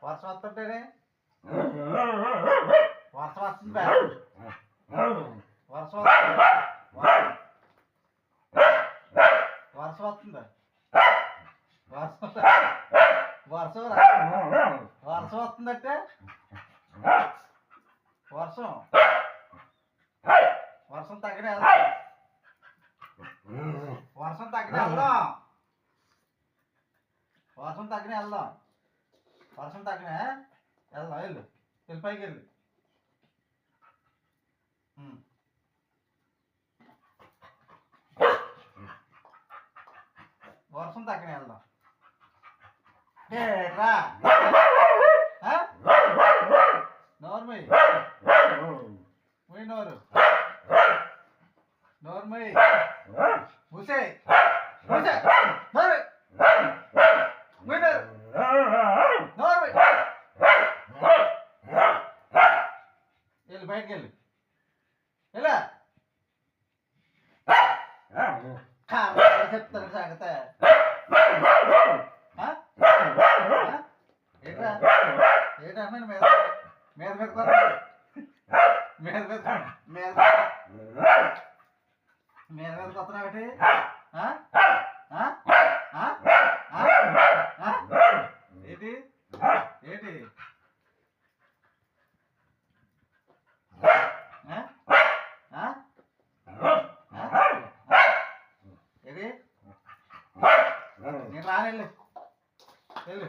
వర్షం వస్తుంటేనే వర్షం వస్తుంది వర్షం వస్తుంది వర్షం వస్తుంది వర్షం వర్షం వర్షం వస్తుందంటే వర్షం వర్షం తగ్గిన వెళ్దాం వర్షం తగ్గిన వెళ్దాం వర్షం తగ్గిన వెళ్దాం వర్షం తగ్గిన వెళ్దాం వెళ్ళు వెళ్ళి పైకి వెళ్ళు వర్షం తగ్గిన వెళ్దాం రా నోర్మై నోరు నోర్మై మూసే మూసే నోరు నోర్మై వెళ్ళి బయటికి వెళ్ళి వెళ్ళా చెప్తాను సంగతే ఏంటన్నా మీద మీద మీద మీద మీద మీద మీద కొత్తనా ఒకటి ఏంటి ఏంటి ఏది నేను రాను వెళ్ళు వెళ్ళు